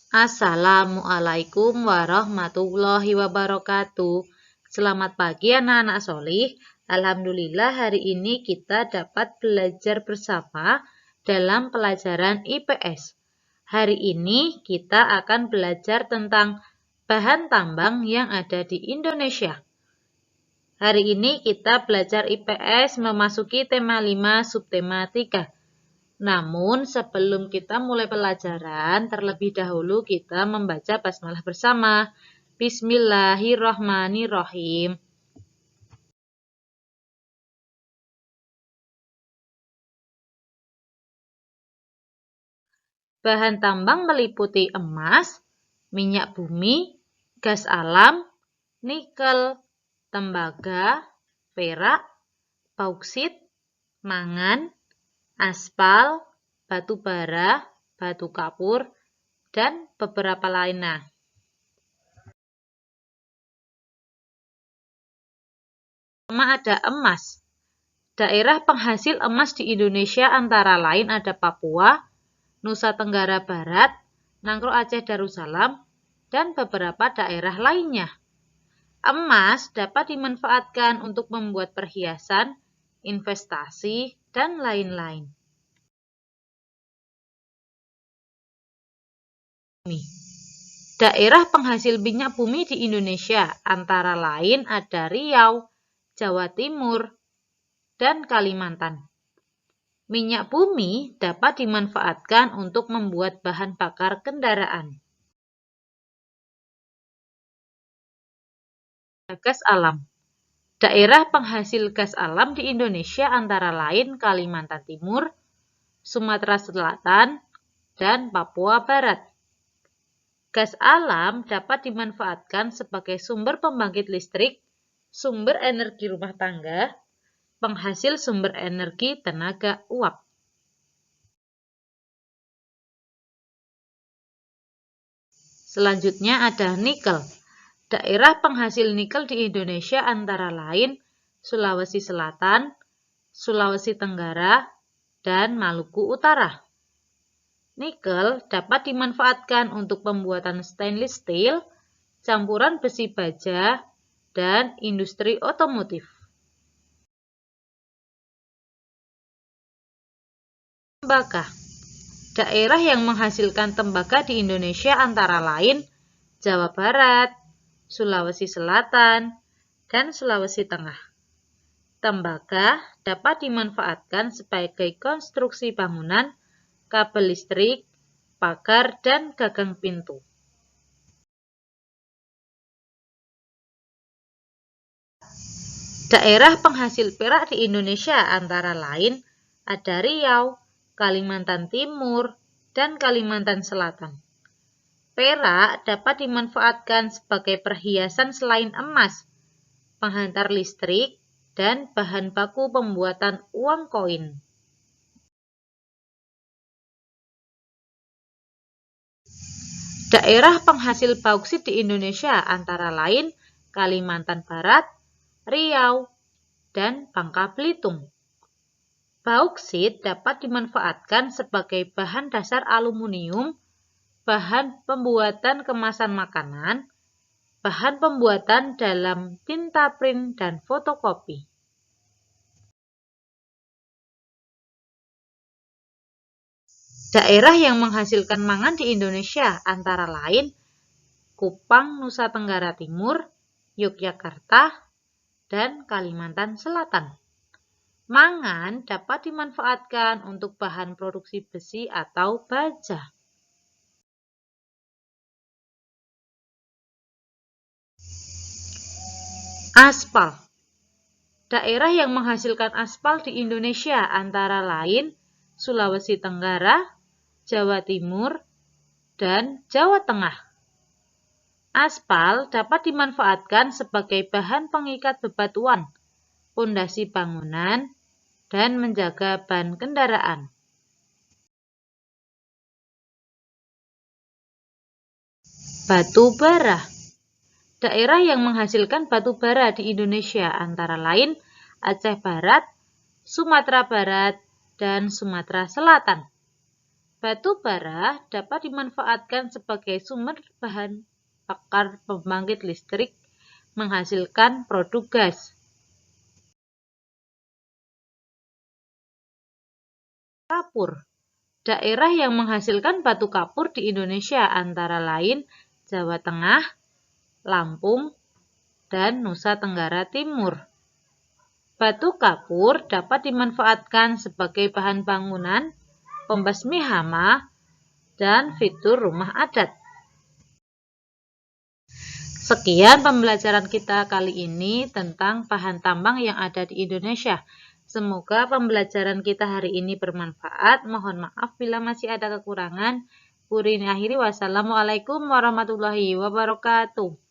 Assalamualaikum warahmatullahi wabarakatuh. Selamat pagi anak-anak solih. Alhamdulillah hari ini kita dapat belajar bersama dalam pelajaran IPS. Hari ini kita akan belajar tentang bahan tambang yang ada di Indonesia. Hari ini kita belajar IPS memasuki tema 5 subtema 3. Namun sebelum kita mulai pelajaran, terlebih dahulu kita membaca basmalah bersama. Bismillahirrahmanirrahim. Bahan tambang meliputi emas, minyak bumi, gas alam, nikel, tembaga, perak, bauksit, mangan, aspal, batu bara, batu kapur, dan beberapa lainnya. Pertama ada emas. Daerah penghasil emas di Indonesia antara lain ada Papua, Nusa Tenggara Barat, Nangro Aceh Darussalam, dan beberapa daerah lainnya. Emas dapat dimanfaatkan untuk membuat perhiasan, investasi, dan lain-lain. Daerah penghasil minyak bumi di Indonesia antara lain ada Riau, Jawa Timur, dan Kalimantan. Minyak bumi dapat dimanfaatkan untuk membuat bahan bakar kendaraan. Gas alam. Daerah penghasil gas alam di Indonesia antara lain Kalimantan Timur, Sumatera Selatan, dan Papua Barat. Gas alam dapat dimanfaatkan sebagai sumber pembangkit listrik, sumber energi rumah tangga, penghasil sumber energi tenaga uap. Selanjutnya ada nikel. Daerah penghasil nikel di Indonesia antara lain Sulawesi Selatan, Sulawesi Tenggara, dan Maluku Utara. Nikel dapat dimanfaatkan untuk pembuatan stainless steel, campuran besi baja, dan industri otomotif. Tembaga. Daerah yang menghasilkan tembaga di Indonesia antara lain Jawa Barat, Sulawesi Selatan, dan Sulawesi Tengah. Tembaga dapat dimanfaatkan sebagai konstruksi bangunan, kabel listrik, pagar, dan gagang pintu. Daerah penghasil perak di Indonesia antara lain ada Riau, Kalimantan Timur, dan Kalimantan Selatan. Perak dapat dimanfaatkan sebagai perhiasan selain emas, penghantar listrik, dan bahan baku pembuatan uang koin. Daerah penghasil bauksit di Indonesia antara lain Kalimantan Barat, Riau, dan Bangka Belitung. Bauksit dapat dimanfaatkan sebagai bahan dasar aluminium, bahan pembuatan kemasan makanan, bahan pembuatan dalam tinta print dan fotokopi. Daerah yang menghasilkan mangan di Indonesia antara lain Kupang, Nusa Tenggara Timur, Yogyakarta, dan Kalimantan Selatan. Mangan dapat dimanfaatkan untuk bahan produksi besi atau baja. Aspal. Daerah yang menghasilkan aspal di Indonesia antara lain Sulawesi Tenggara, Jawa Timur, dan Jawa Tengah. Aspal dapat dimanfaatkan sebagai bahan pengikat bebatuan, pondasi bangunan, dan menjaga ban kendaraan. Batu bara. Daerah yang menghasilkan batu bara di Indonesia antara lain Aceh Barat, Sumatera Barat, dan Sumatera Selatan. Batu bara dapat dimanfaatkan sebagai sumber bahan bakar pembangkit listrik, menghasilkan produk gas. Kapur. Daerah yang menghasilkan batu kapur di Indonesia antara lain Jawa Tengah, Lampung, dan Nusa Tenggara Timur. Batu kapur dapat dimanfaatkan sebagai bahan bangunan, pembasmi hama, dan fitur rumah adat. Sekian pembelajaran kita kali ini tentang bahan tambang yang ada di Indonesia. Semoga pembelajaran kita hari ini bermanfaat. Mohon maaf bila masih ada kekurangan. Wassalamualaikum warahmatullahi wabarakatuh.